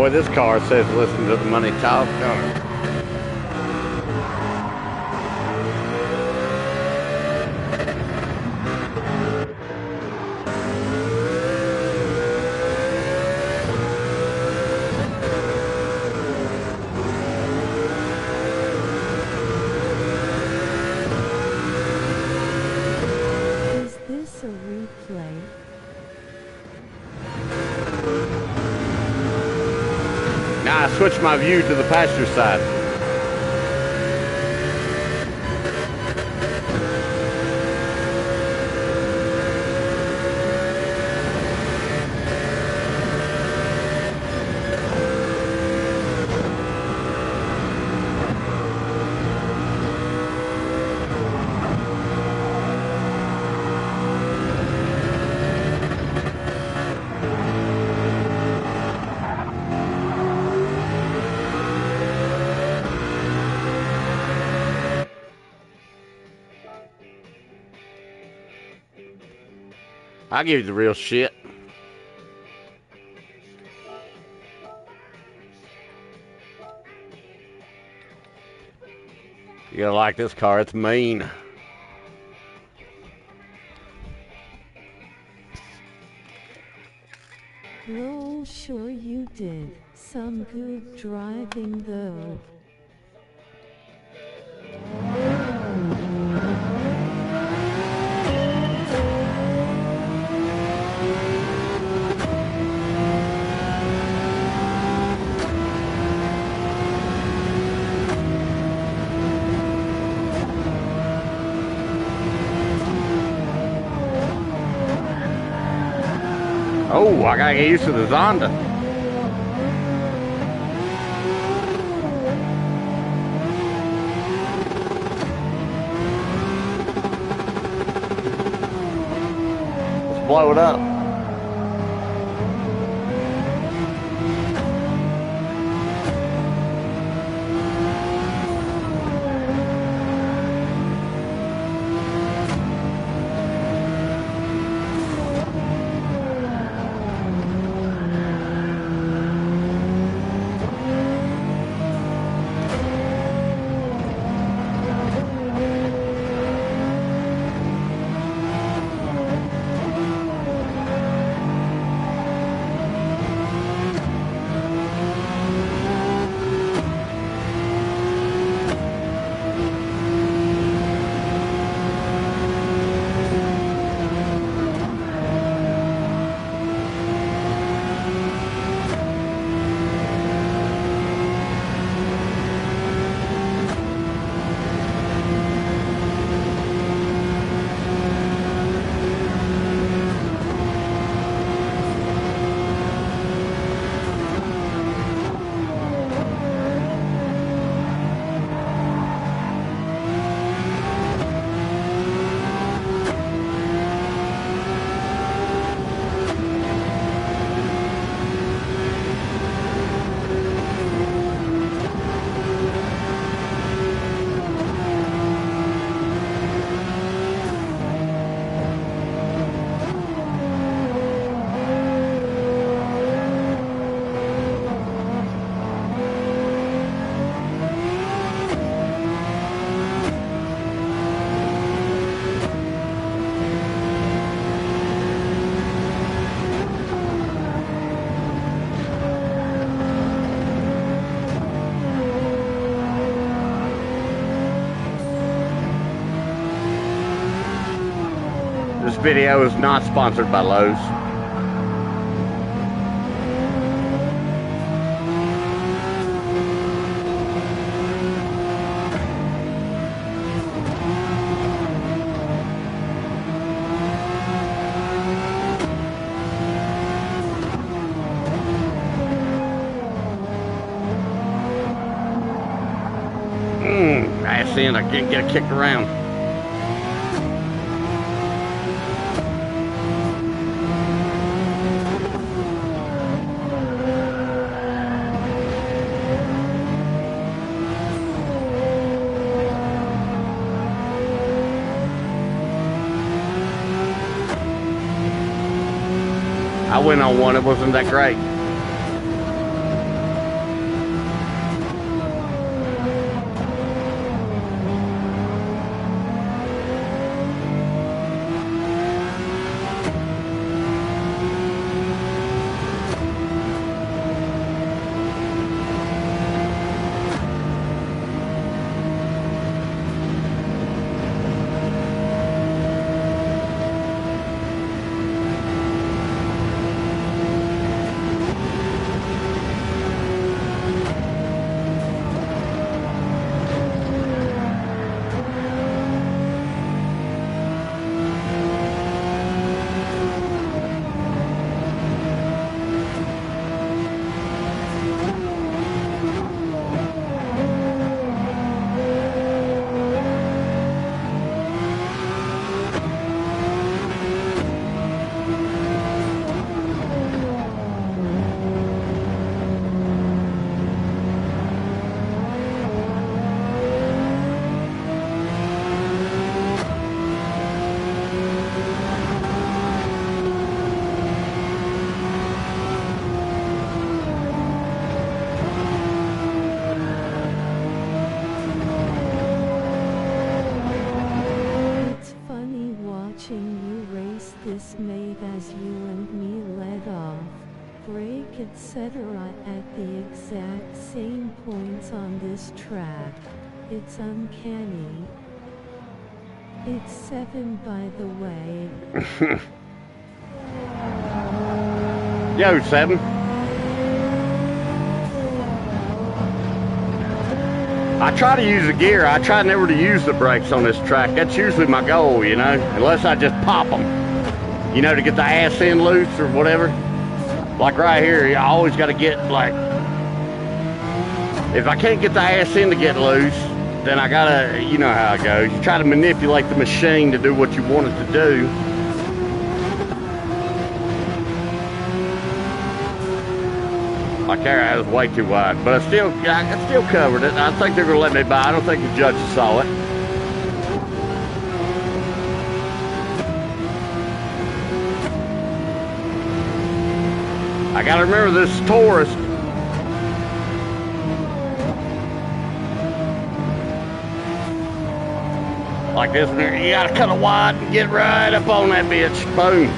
Boy, this car says listen to the money talk, don't it? Is this a replay? Now I switched my view to the passenger side. I'll give you the real shit. You gotta like this car, it's mean. Oh, sure you did. Some good driving though. Oh, I gotta get used to the Zonda. Let's blow it up. This video is not sponsored by Lowe's. Ass in, I can't get kicked around. I went on one, it wasn't that great. etc. at the exact same points on this track. It's uncanny. It's 7 by the way. Yo, 7. I try to use the gear. I try never to use the brakes on this track. That's usually my goal, you know, unless I just pop them, you know, to get the ass end loose or whatever. Like right here, I always got to get, like, if I can't get the ass end to get loose, then I gotta, you know how it goes. You try to manipulate the machine to do what you want it to do. My camera was way too wide, but I still covered it. I think they're gonna let me by. I don't think the judges saw it. I gotta remember this is tourist. Like this one here, you gotta cut it wide and get right up on that bitch. Boom.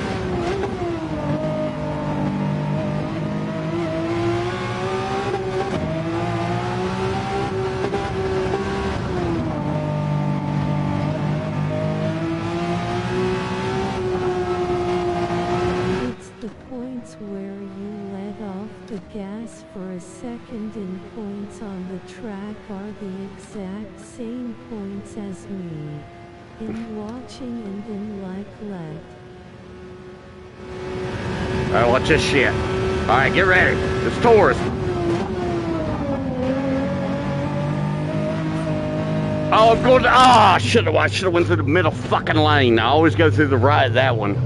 Where you let off the gas for a second and points on the track are the exact same points as me. In watching and in like let. Alright, watch this shit. Alright, get ready. It's tourist. Oh, I'm going to, I should have went through the middle fucking lane. I always go through the right, that one.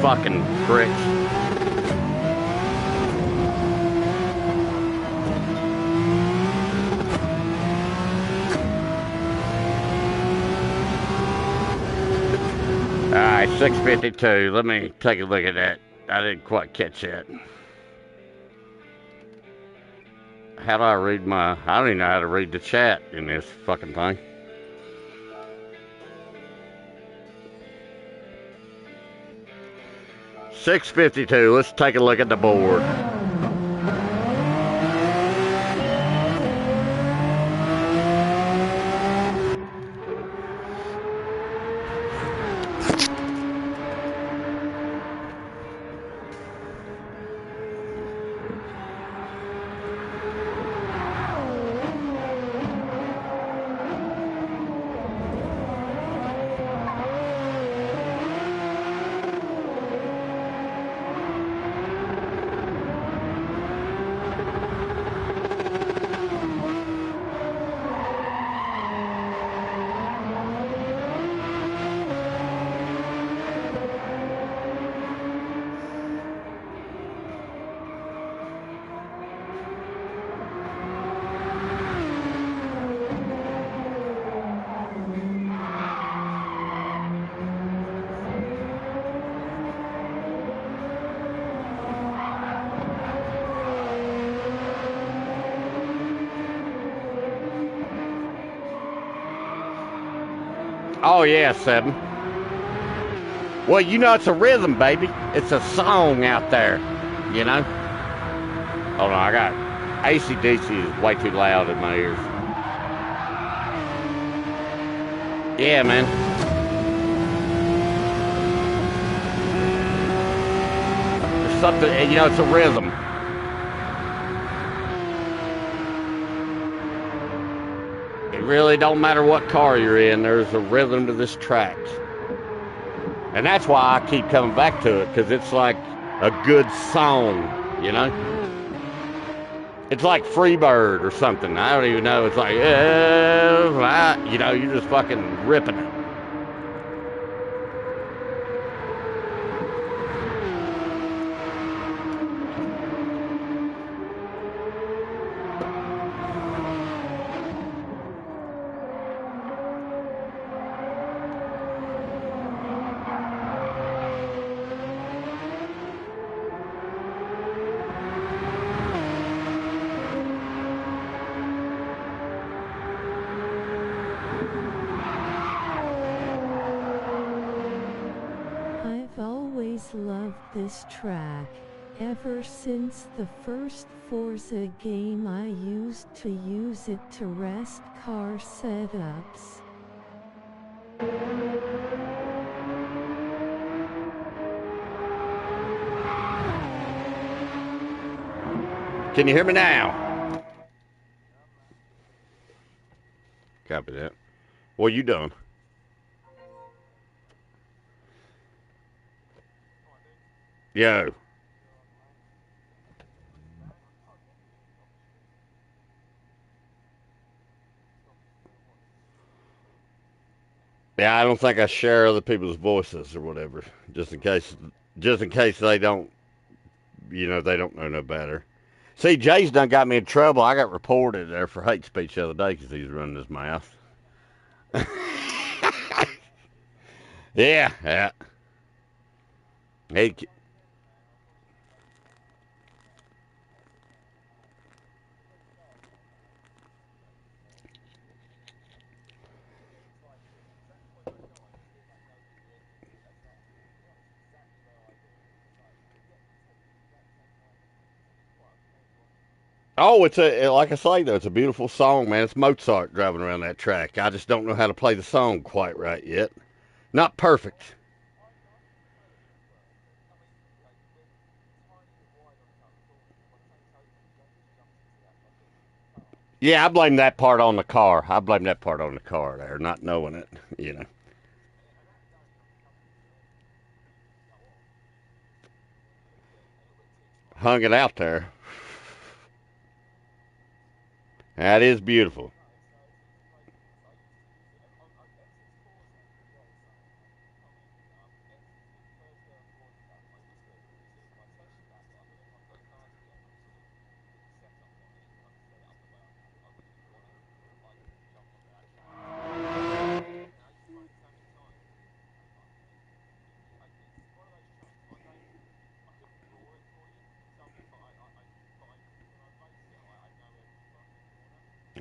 Fucking bricks. Alright, 652. Let me take a look at that. I didn't quite catch that. How do I read I don't even know how to read the chat in this fucking thing. $6.52. Let's take a look at the board. Oh yeah, 7. Well, you know it's a rhythm, baby. It's a song out there, you know? Hold on, I got AC/DC is way too loud in my ears. Yeah, man. There's something, you know, it's a rhythm. It really don't matter what car you're in, there's a rhythm to this track. And that's why I keep coming back to it, because it's like a good song, you know? It's like Freebird or something. I don't even know. It's like, you know, you're just fucking ripping it. Loved this track. Ever since the first Forza game, I used to use it to rest car setups. Can you hear me now? Copy that. What you doing? Yo. Yeah, I don't think I share other people's voices or whatever, just in case they don't, they don't know no better. See, Jay's done got me in trouble. I got reported there for hate speech the other day because he was running his mouth. Yeah, yeah. He, oh, like I say though, it's a beautiful song, man. It's Mozart driving around that track. I just don't know how to play the song quite right yet. Not perfect. Yeah, I blame that part on the car. I blame that part on the car there, not knowing it. You know, hung it out there. That is beautiful.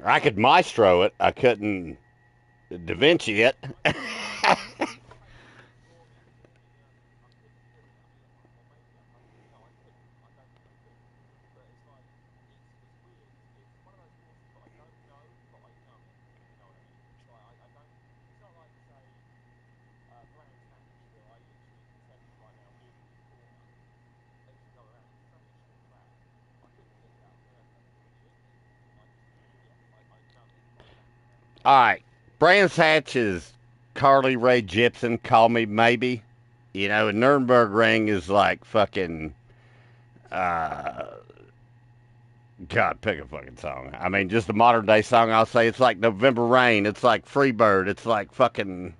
I could maestro it. I couldn't Da Vinci it. All right, Brands Hatch is Carly Rae Jepsen. Call me maybe. And Nuremberg Ring is like fucking. Uh, God, pick a fucking song. I mean, just a modern day song. I'll say it's like November Rain. It's like Freebird. It's like fucking.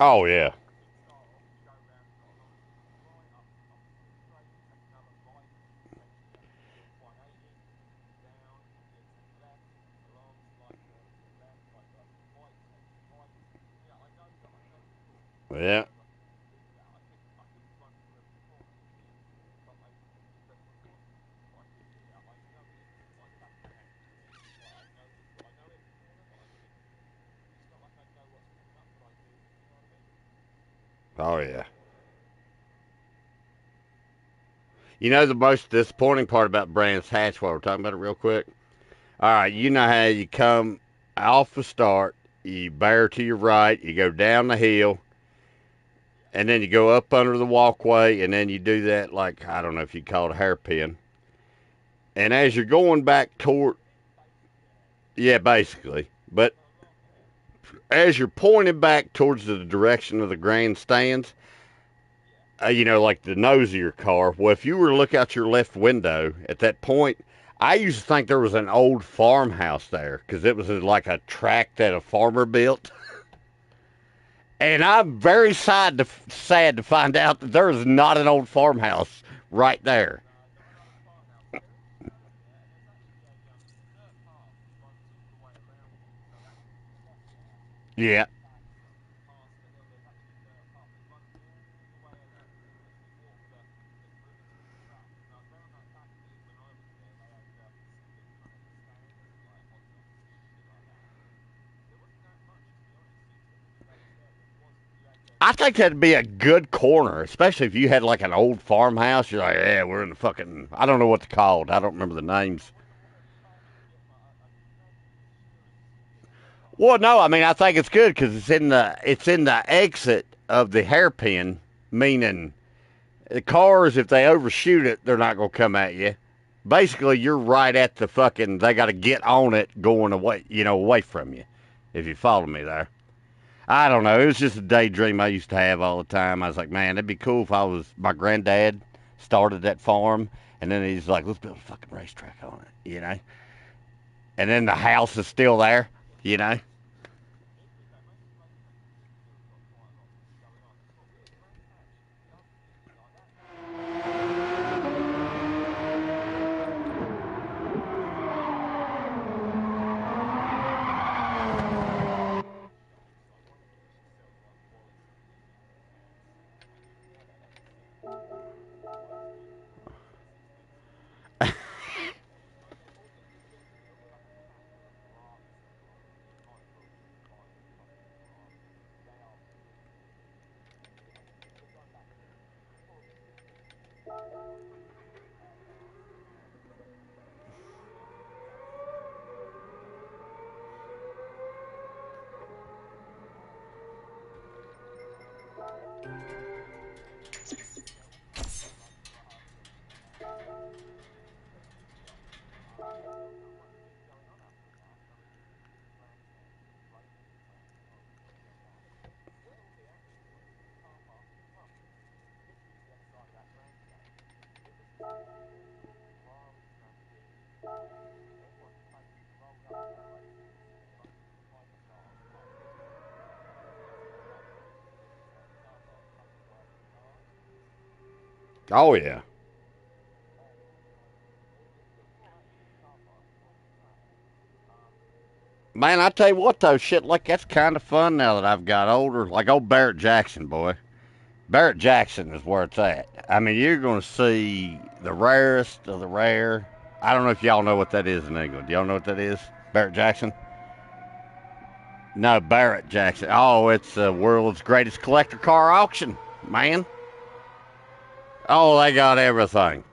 Oh yeah. Yeah. Oh yeah. The most disappointing part about Brands Hatch while we're talking about it real quick. All right, you know how you come off the start, you bear to your right, you go down the hill, and then you go up under the walkway, and then you do that like I don't know if you call it a hairpin. And as you're going back toward, yeah, basically, but as you're pointing back towards the direction of the grandstands, like the nose of your car. Well, if you were to look out your left window at that point, I used to think there was an old farmhouse there because it was like a tract that a farmer built. And I'm very sad to find out that there is not an old farmhouse right there. Yeah. I think that'd be a good corner, especially if you had like an old farmhouse. You're like, yeah, we're in the fucking. I don't know what they're called. I don't remember the names. Well, no, I mean I think it's good because it's in the exit of the hairpin, meaning the cars if they overshoot it, they're not gonna come at you. Basically, you're right at the fucking. They got to get on it going away, away from you. If you follow me there. I don't know. It was just a daydream I used to have all the time. I was like, man, it'd be cool if I was. My granddad started that farm, and then he's like, let's build a fucking racetrack on it. And then the house is still there. Oh yeah. Man, I tell you what though, shit like that's kind of fun now that I've got older. Like old Barrett Jackson, boy. Barrett Jackson is where it's at. I mean, you're going to see the rarest of the rare. I don't know if y'all know what that is in England. Y'all know what that is? Barrett Jackson? No, Barrett Jackson. Oh, it's the world's greatest collector car auction, man. Oh, they got everything.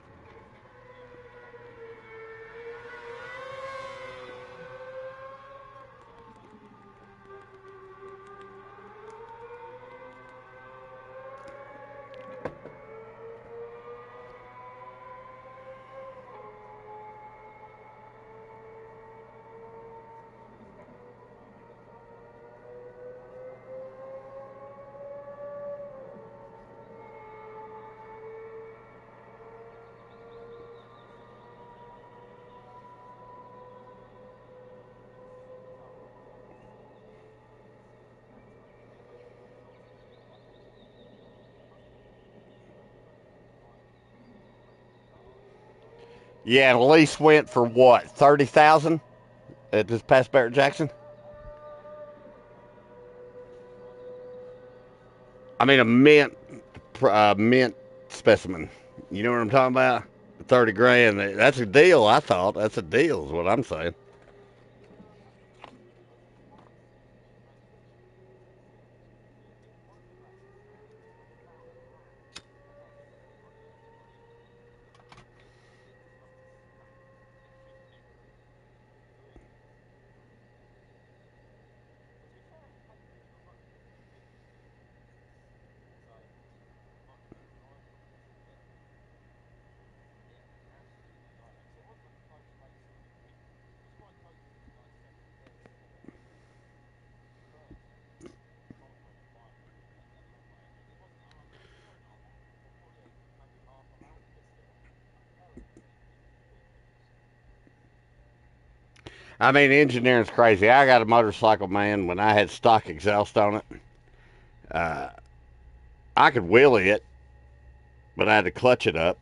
Yeah, the lease went for what, 30,000 at this past Barrett Jackson? I mean, a mint specimen. You know what I'm talking about? 30 grand. That's a deal, I thought. That's a deal, is what I'm saying. I mean, engineering's crazy. I got a motorcycle, man. When I had stock exhaust on it, uh, I could wheelie it, but I had to clutch it up.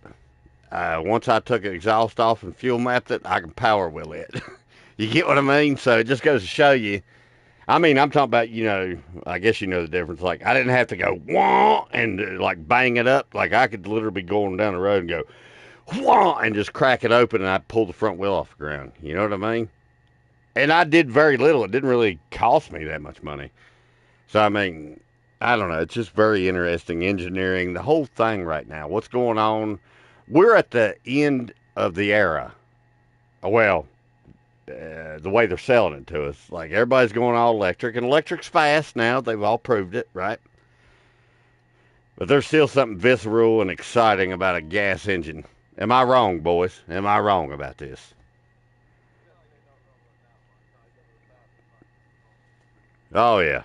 Once I took the exhaust off and fuel mapped it, I can power wheel it. You get what I mean? So it just goes to show you. I mean, I'm talking about, I guess you know the difference. Like, I didn't have to go, wah, and like bang it up. Like, I could literally be going down the road and go, wah, and just crack it open and I'd pull the front wheel off the ground. You know what I mean? And I did very little. It didn't really cost me that much money. So, I mean, I don't know. It's just very interesting engineering, the whole thing right now. What's going on? We're at the end of the era. Well, the way they're selling it to us, like everybody's going all electric, and electric's fast now. They've all proved it, right? But there's still something visceral and exciting about a gas engine. Am I wrong, boys? Am I wrong about this? Oh yeah.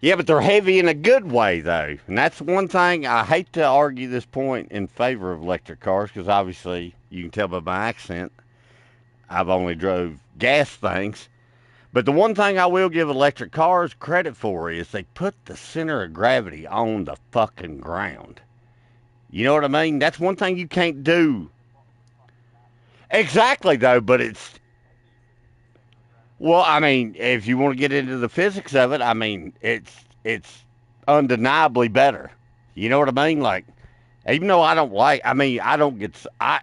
Yeah, but they're heavy in a good way, though. And that's one thing I hate to argue this point in favor of electric cars because obviously you can tell by my accent I've only drove gas things. But the one thing I will give electric cars credit for is they put the center of gravity on the fucking ground. You know what I mean? That's one thing you can't do. Exactly, though, but it's well, I mean, if you want to get into the physics of it, I mean, it's undeniably better. You know what I mean? Like, even though I don't like, I mean, I don't get, I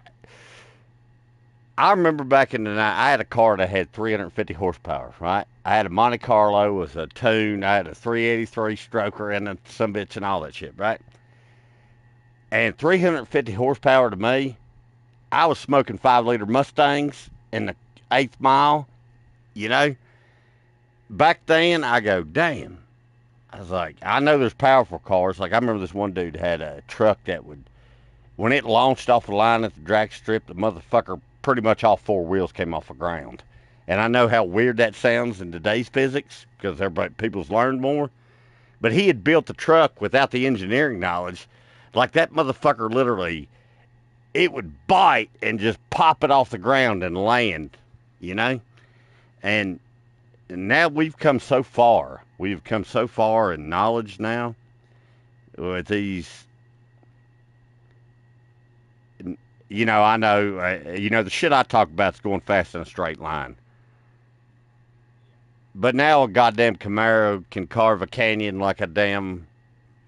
remember back in the night, I had a car that had 350 horsepower, right? I had a Monte Carlo with a tune, I had a 383 stroker and a some bitch and all that shit, right? And 350 horsepower to me, I was smoking 5 liter Mustangs in the eighth mile, you know? Back then, I go, damn. I was like, I know there's powerful cars. Like, I remember this one dude had a truck that would, when it launched off the line at the drag strip, the motherfucker, pretty much all four wheels came off the ground. And I know how weird that sounds in today's physics because everybody, people's learned more. But he had built the truck without the engineering knowledge. Like, that motherfucker literally, it would bite and just pop it off the ground and land, you know? And now we've come so far. We've come so far in knowledge now with these. You know, I know. The shit I talk about is going fast in a straight line. But now a goddamn Camaro can carve a canyon like a damn,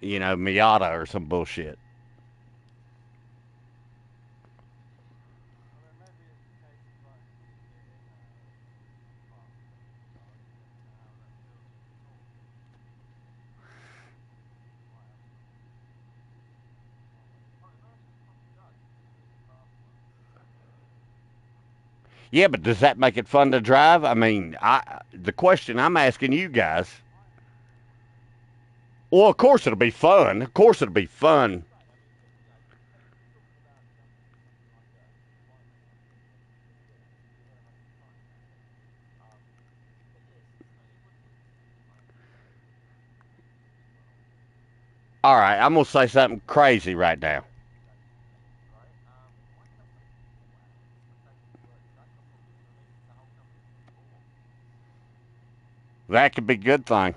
Miata or some bullshit. Yeah, but does that make it fun to drive? I mean, the question I'm asking you guys. Well, of course it'll be fun. Of course it'll be fun. All right, I'm gonna say something crazy right now. That could be a good thing.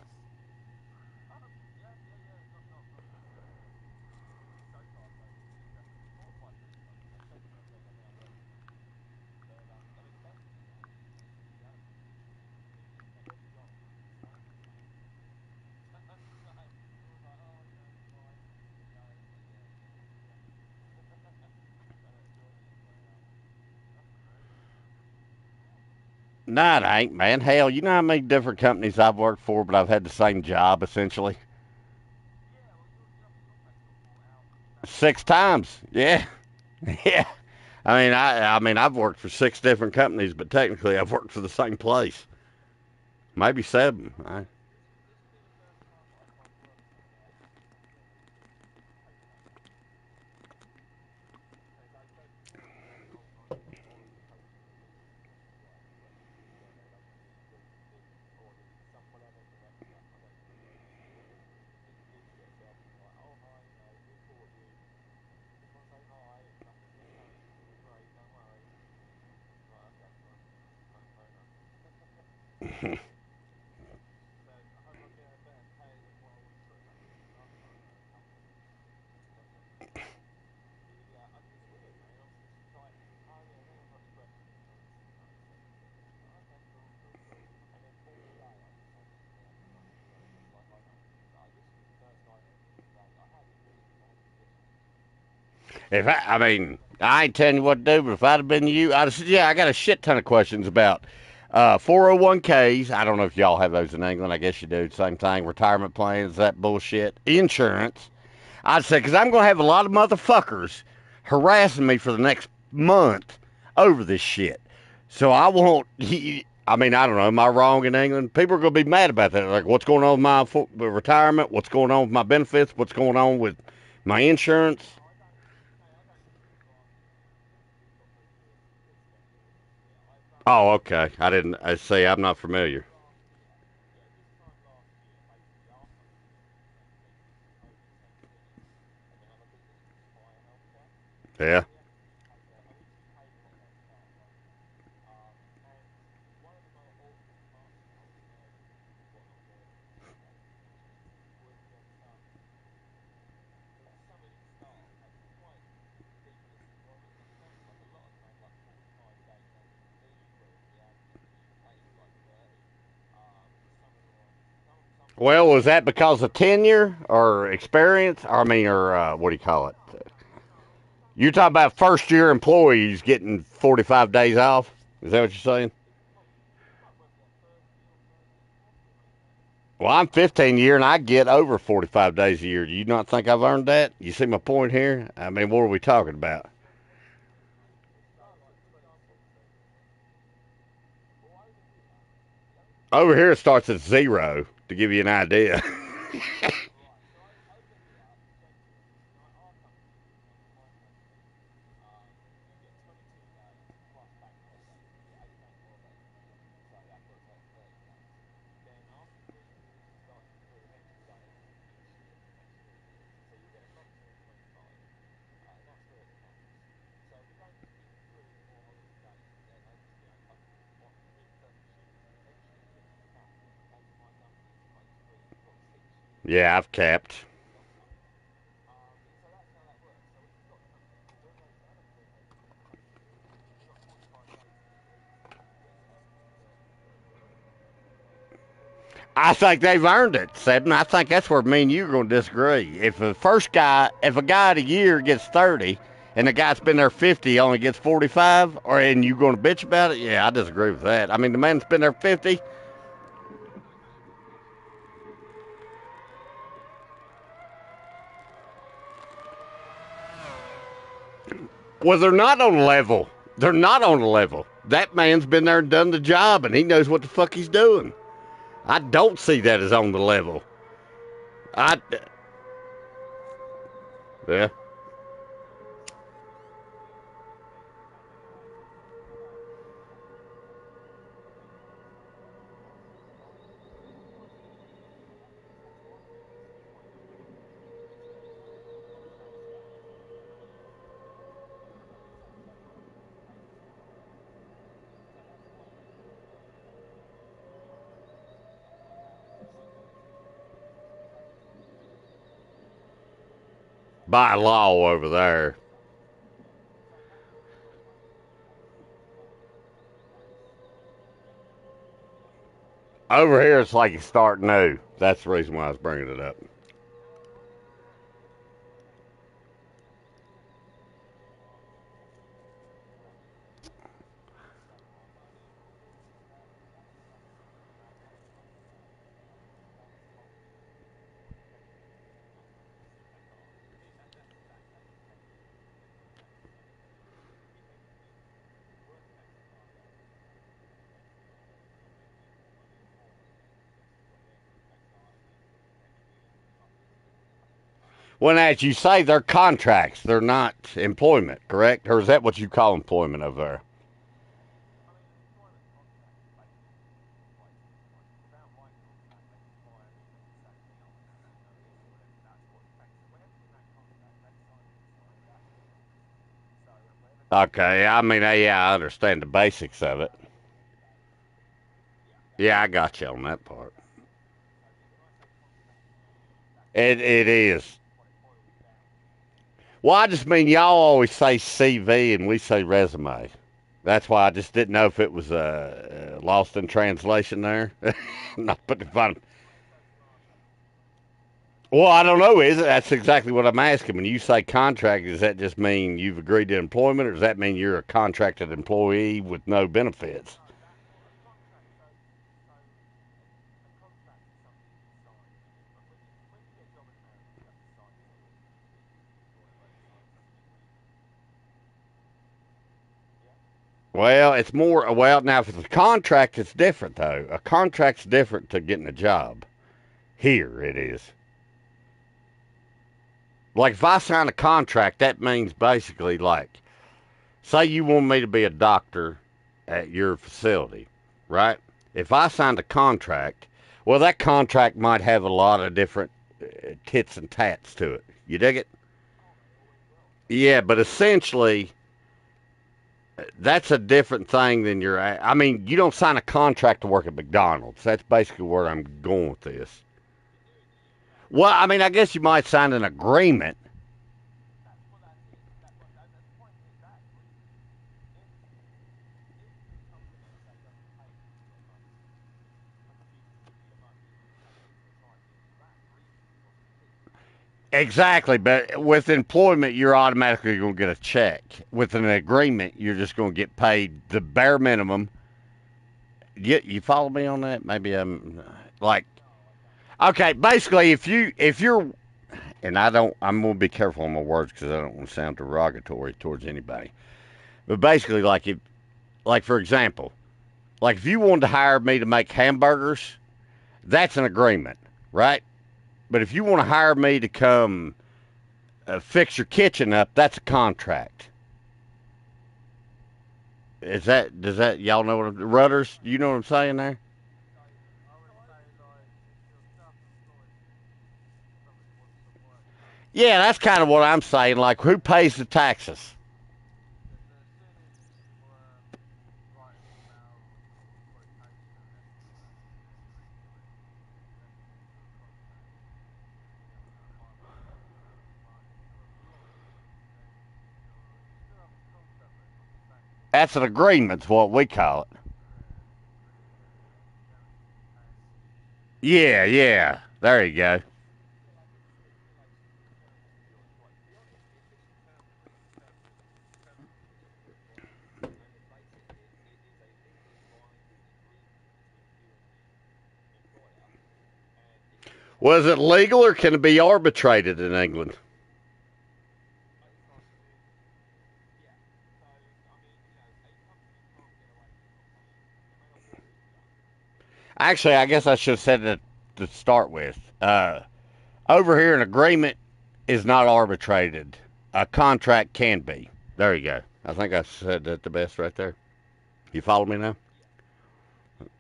Nah, it ain't, man. Hell, you know how many different companies I've worked for, but I've had the same job essentially 6 times. Yeah, yeah. I mean, I've worked for 6 different companies, but technically, I've worked for the same place. Maybe 7. I mean, I ain't telling you what to do, but if I'd have been you, I'd have said, yeah, I got a shit ton of questions about 401ks. I don't know if y'all have those in England. I guess you do. Same thing. Retirement plans, that bullshit. Insurance. I'd say, because I'm going to have a lot of motherfuckers harassing me for the next month over this shit. So I won't. I mean, I don't know. Am I wrong in England? People are going to be mad about that. Like, what's going on with my retirement? What's going on with my benefits? What's going on with my insurance? Oh, okay. I didn't. I say I'm not familiar. Yeah. Well, was that because of tenure or experience? Or, I mean, or what do you call it? You're talking about first year employees getting 45 days off? Is that what you're saying? Well, I'm 15 year and I get over 45 days a year. Do you not think I've earned that? You see my point here? I mean, what are we talking about? Over here it starts at zero to give you an idea. Yeah, I've capped. I think they've earned it, Seven. I think that's where me and you are going to disagree. If a guy at a year gets 30 and the guy's been there 50 only gets 45, or and you going to bitch about it? Yeah, I disagree with that. I mean, the man's been there 50. Well, they're not on level. They're not on level. That man's been there and done the job, and he knows what the fuck he's doing. I don't see that as on the level. I, yeah. By law over there. Over here, it's like you start new. That's the reason why I was bringing it up. When, as you say, they're contracts, they're not employment, correct? Or is that what you call employment over there? Okay, I mean, yeah, I understand the basics of it. Yeah, I got you on that part. It is. Well, I just mean y'all always say CV and we say resume. That's why I just didn't know if it was lost in translation there. Not putting fun. Well, I don't know. Is it? That's exactly what I'm asking. When you say contract, does that just mean you've agreed to employment, or does that mean you're a contracted employee with no benefits? Well, it's more. Well, now if it's a contract, it's different though. A contract's different to getting a job. Here it is. Like if I sign a contract, that means basically like, say you want me to be a doctor at your facility, right? If I signed a contract, well, that contract might have a lot of different tits and tats to it. You dig it? Yeah, but essentially, that's a different thing than your. I mean, you don't sign a contract to work at McDonald's. That's basically where I'm going with this. Well, I mean, I guess you might sign an agreement. Exactly, but with employment, you're automatically going to get a check. With an agreement, you're just going to get paid the bare minimum. You follow me on that? Maybe I'm like, okay. Basically, if you're, and I'm going to be careful on my words because I don't want to sound derogatory towards anybody. But basically, like for example, like if you wanted to hire me to make hamburgers, that's an agreement, right? But if you want to hire me to come fix your kitchen up, that's a contract. Does that y'all know what Rudders? You know what I'm saying there? Yeah, that's kind of what I'm saying. Like, who pays the taxes? That's an agreement's what we call it. Yeah, yeah. There you go. Was it legal or can it be arbitrated in England? Actually, I guess I should have said that to start with. Over here, an agreement is not arbitrated. A contract can be. There you go. I think I said that the best right there. You follow me now?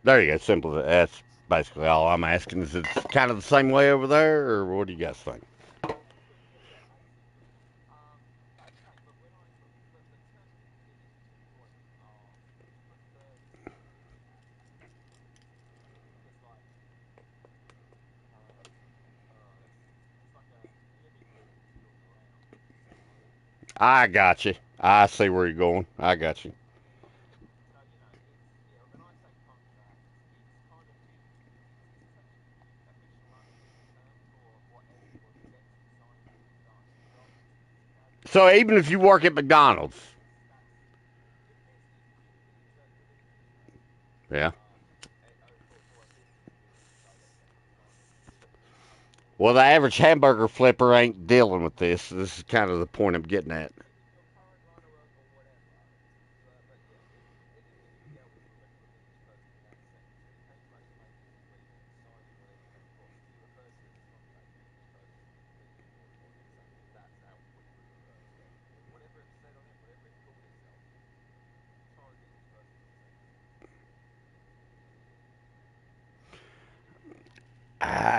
There you go. Simple. That's basically all I'm asking. Is it kind of the same way over there, or what do you guys think? I got you. I see where you're going. I got you. So even if you work at McDonald's, yeah. Well, the average hamburger flipper ain't dealing with this. This is kind of the point I'm getting at.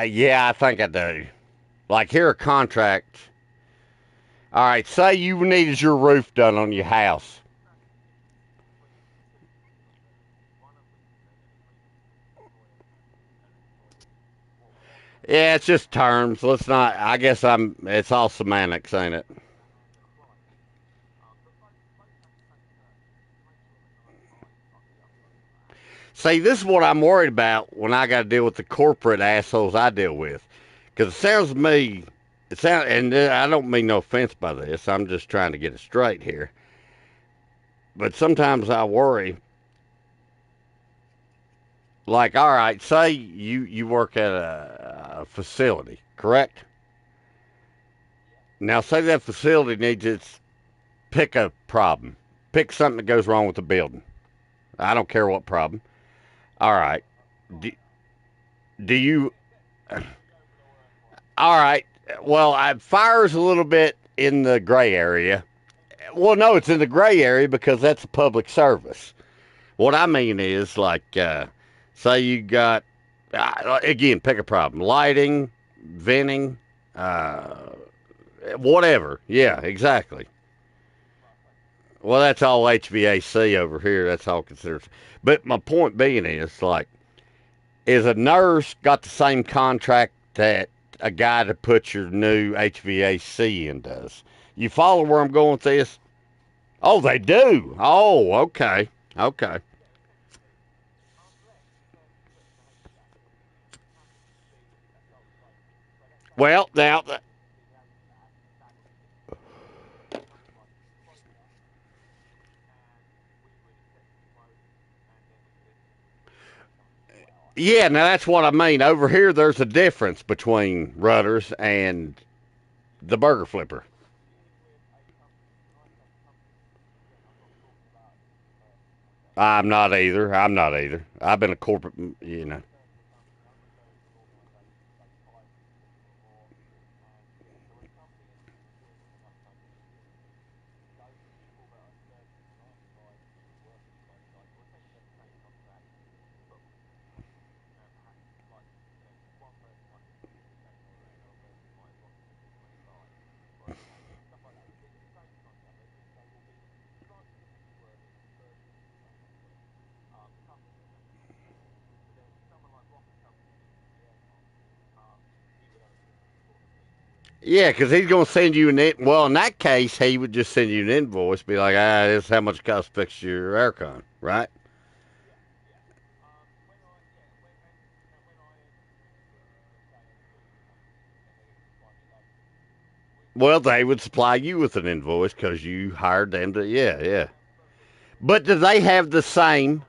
Yeah, I think I do. Like here, a contract. All right, say you needed your roof done on your house. Yeah, it's just terms. Let's not. I guess I'm. It's all semantics, ain't it? See, this is what I'm worried about when I got to deal with the corporate assholes I deal with. Because it sounds to me, and I don't mean no offense by this. I'm just trying to get it straight here. But sometimes I worry. Like, all right, say you work at a facility, correct? Now, say that facility needs its pick a problem, pick something that goes wrong with the building. I don't care what problem. All right, do, do you? All right. Well, fire's a little bit in the gray area. Well, no, it's in the gray area because that's a public service. What I mean is, like, say you got, again, pick a problem: lighting, venting, uh, whatever. Yeah, exactly. Well, that's all HVAC over here. That's all considered. But my point being is, like, is a nurse got the same contract that a guy to put your new HVAC in does? You follow where I'm going with this? Oh, they do. Oh, okay. Okay. Well, now, yeah, now that's what I mean. Over here, there's a difference between rudders and the burger flipper. I'm not either. I'm not either. I've been a corporate, you know. Yeah, because he's going to send you an well. In that case, he would just send you an invoice, be like, this is how much it costs to fix your aircon, right? Well, they would supply you with an invoice because you hired them to. Yeah, yeah. But do they have the same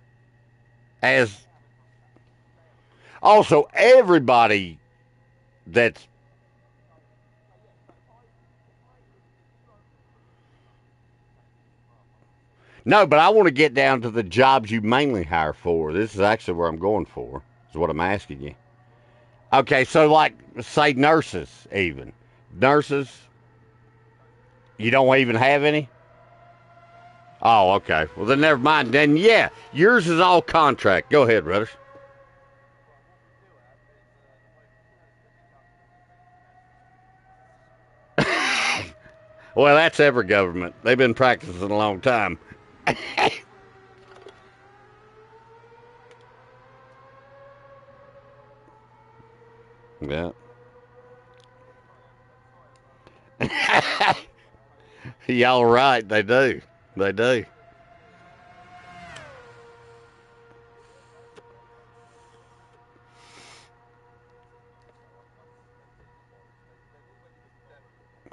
as? Also, everybody that's no, but I want to get down to the jobs you mainly hire for. This is actually where I'm going for. Is what I'm asking you. Okay, so like say nurses, even nurses, you don't even have any. Oh, okay. Well, then never mind. Then yeah, yours is all contract. Go ahead, Rudders. Well, that's every government. They've been practicing a long time. Yeah. Y'all right. They do. They do.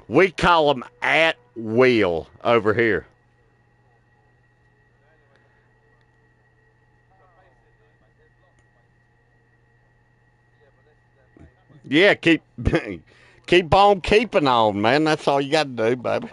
We call them at will over here. Yeah, keep on keeping on, man. That's all you got to do, baby.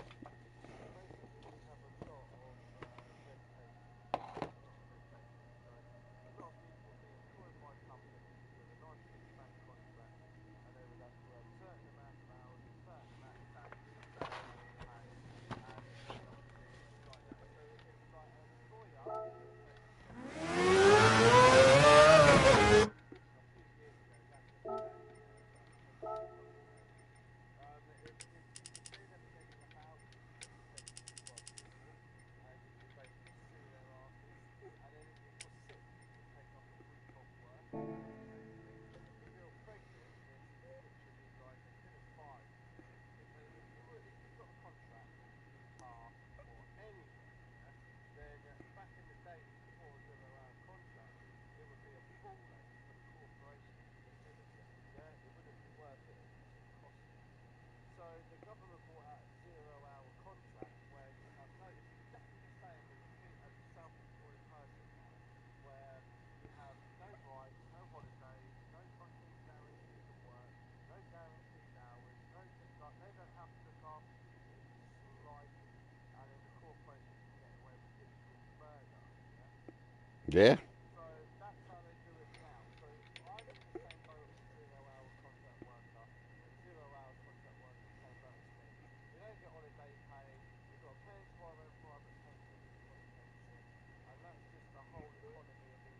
Yeah. So that's how they do it now. So I'm in the same boat as a 0 hour contract worker, and a 0 hour contract worker, the same boat as me. We don't get holiday pay. We've got to pay into our own private pension and employee pension, and that's just the whole economy of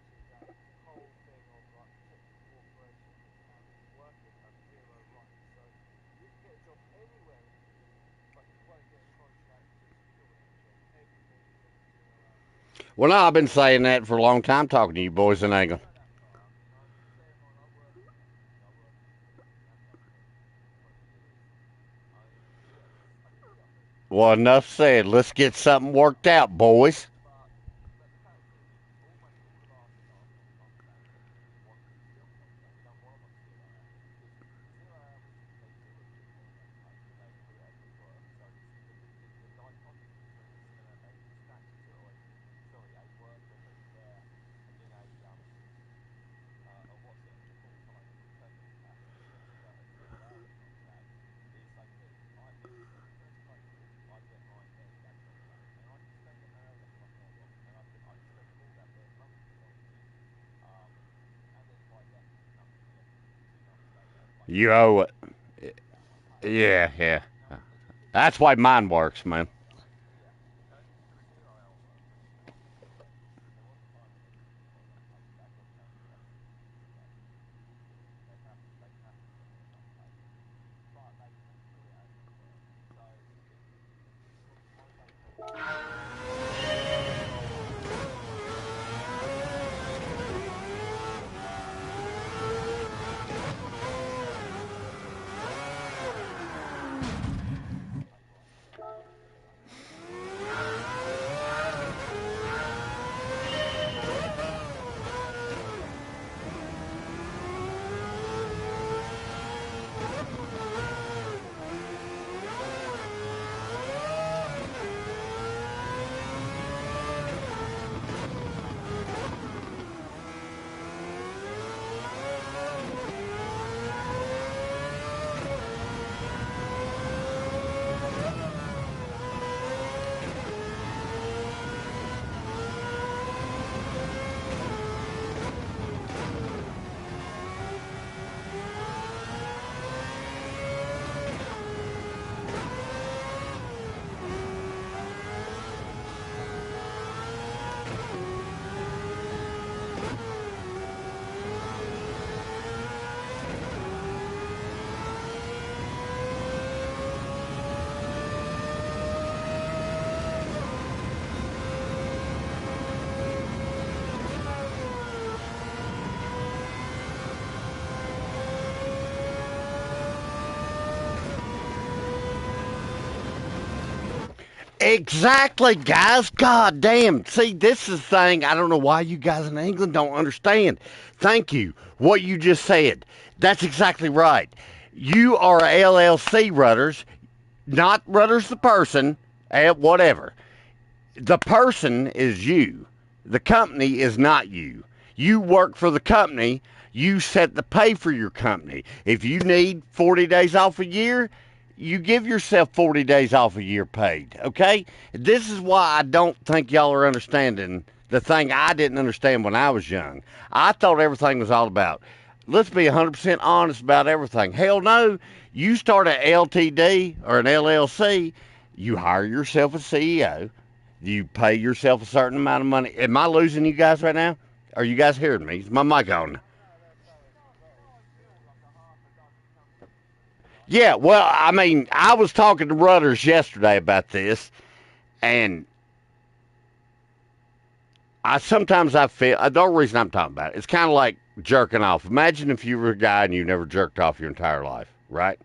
into that whole thing of like protected corporations and workers have zero rights. So you can get a job anywhere in the EU, but you won't get a contract to secure that job. Everything is on a 0 hour contract. Well, no, I've been saying that for a long time talking to you boys in I England. don't go that far. I mean, I'm saying I worked in the UK. I worked in England for 20 years. Yes, I can see others. Well, enough said. Let's get something worked out, boys. But the fact is, almost all of our staff, I'm saying this, want to be on contract. They don't want them on 0 hours because 0 hours they do agree holiday pay. They agree extra work. So the dichotomy between a statutory, sorry, a worker who's there in a what's it, a full-time permanent capacity versus a 0 hours contract is so big. For the first like week, I get my dad contract, and I can spend it however the fuck I want, and I can spend all that bit monthly, um, and then if I left the company and 2 months later I You left, owe it. yeah, I pay it back. Yeah, yeah. Now the That's why difference, mine works, man. yeah, going into a 0 hour worker is completely different because if there was a time when they didn't give holiday pay, that got calculated into the pay. They have to put in unpaid, but they can accrue it as they work. So if you've got 5 days holiday a year, pay rise for that. Exactly, guys. God damn. See, this is the thing. I don't know why you guys in England don't understand. Thank you. What you just said. That's exactly right. You are a LLC, Rudders, not Rudders the person, whatever. The person is you. The company is not you. You work for the company. You set the pay for your company. If you need 40 days off a year, you give yourself 40 days off a year paid. Okay? This is why I don't think y'all are understanding the thing I didn't understand when I was young. I thought everything was all about, let's be 100% honest about everything. Hell no. You start an LTD or an LLC, you hire yourself a CEO, you pay yourself a certain amount of money. Am I losing you guys right now? Are you guys hearing me? Is my mic on? No, they're very few, like a half a dozen companies that do like Yeah, that. well, I mean, I was talking to Rudders yesterday about this, and I feel the only reason I'm talking about it, it's kind of like jerking off. Imagine if you were a guy and you never jerked off your entire life, right?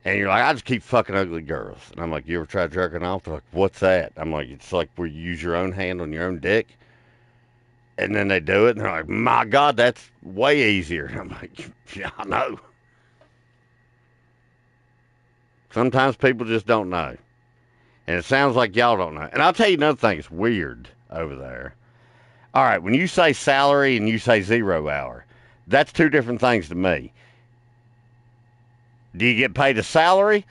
And you're like, I just keep fucking ugly girls. And I'm like, you ever tried jerking off? They're like, what's that? I'm like, it's like where you use your own hand on your own dick. And then they do it, and they're like, my God, that's way easier. And I'm like, yeah, I know. Sometimes people just don't know. And it sounds like y'all don't know. And I'll tell you another thing that's weird over there. All right, when you say salary and you say 0 hour, that's two different things to me. Do you get paid a salary?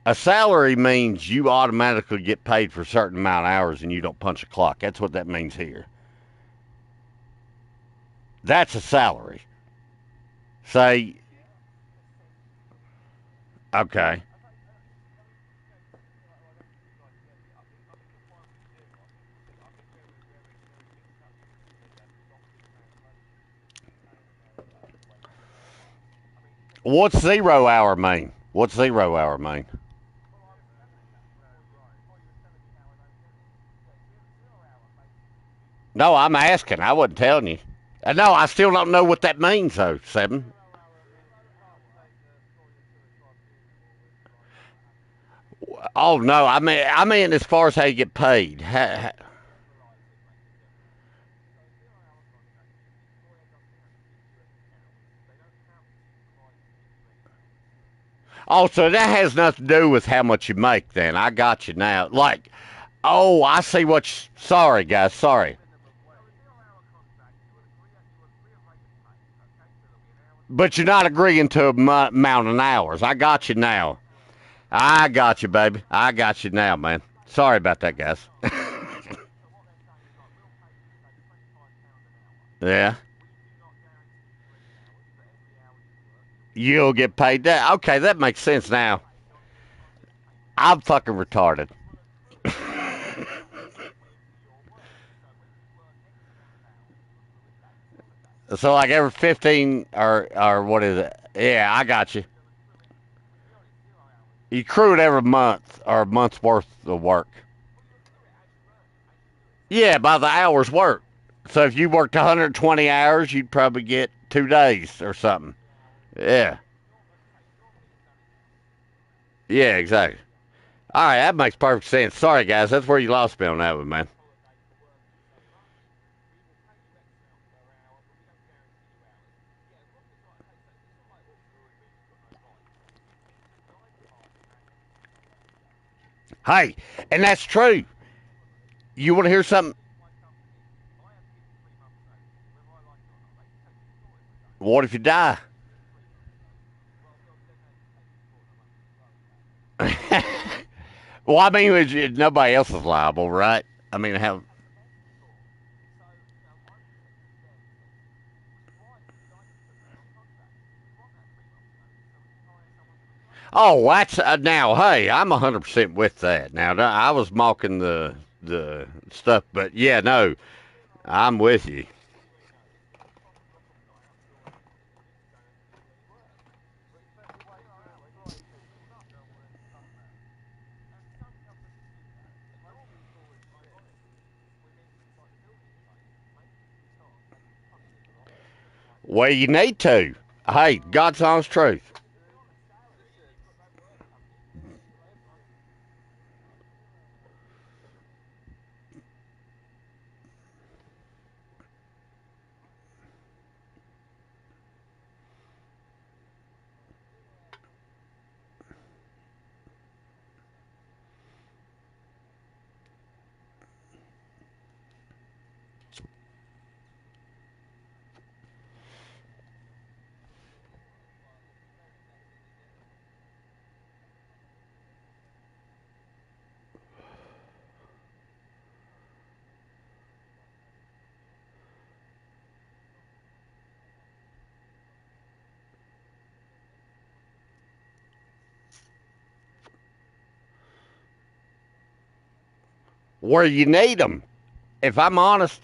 A salary means you automatically get paid for a certain amount of hours and you don't punch a clock. That's what that means here. That's a salary. Say, okay. I think you'll find with Zim, I think they're in good touch with the longer translation when you do it. But I mean, What's 0 hour mean? What's 0 hour mean? well, I was telling you before you were telling me how I don't get it. Yeah, zero hour basically means No, I'm asking. I wasn't telling you. No, I still don't know what that means, though, Seven. 0 hour means you can't take the story to a tribunal with like what happened. Oh no, I mean as far as how you get paid. Generalize it, make it general. So a 0 hour contract means the employer doesn't have to give you any hours. They don't have to provide to give you any hours. Oh, so that has nothing to do with how much you make. Then I got you now. Like, oh, I see what. Sorry, guys. Sorry, So a 0 hour contract, you will agree a rate of pay. Okay, so there'll be an hourly but rate. you're not agreeing to amount of hours. I got you now. I got you, baby. I got you now, man. Sorry about that, guys. So what they're saying is like we'll pay you say £25 an hour. Yeah, We do not guarantee you any hours, but every hour you work, you'll get you'll paid. get paid that. Okay, that makes sense now. Based on this payment I'm scheme. fucking retarded. But you agree with your work. So when you work X amount of hours, you accrue a day or a day. So like every 15 or what is it? Yeah, I got you. You'll accrue it. To be honest, 0 hours is You just accrue it every month or a month's worth of work. well, you accrue it as you earn it, as you do it. So Yeah, say by the hours worked. So if you worked 120 hours, you'd probably get 2 days or you get something. 3 hours. Yeah, Normally it's done in chunks. yeah, exactly. All right, that makes perfect sense. Sorry, guys, that's where you lost me on that one, man. Holiday for working so much. We will pay you X amount per hour, but we don't guarantee you hours. Yeah, as long as like okay, so it's not like oh, it means you've got no rights. It means you're kind of like at any mercy. Hey, and that's true. You want to hear something? Leave my company. I have to give 3 months' notice, whether I like it or not. They can take me to court if I don't. What if you die? 3 months' notice. Well, then they can take me to court and I'm under the road, apparently. Well, I mean, nobody else is liable, right? I mean, how? It depends, of course. So, I'm potentially there potentially, which is why we like to put people on contracts because we want that 3 months' notice so we can hire someone to replace them. Oh, that's now. Hey, I'm 100% with that. Now, I was mocking the stuff, but yeah, no, I'm with you. I'm trying to block off guy up your end because this is going to do any work. But it's better But way to 0 hours employ is people nuts. than with contracts. Some companies do that. Most Normally, people would quit. ironically, it's within like the building trade, mainly because they can cut people off as soon as one Well, leaves. you need to. Hey, God's honest truth. If you're on a salary and you've got no work coming in, then Every Where you need them. If I'm honest,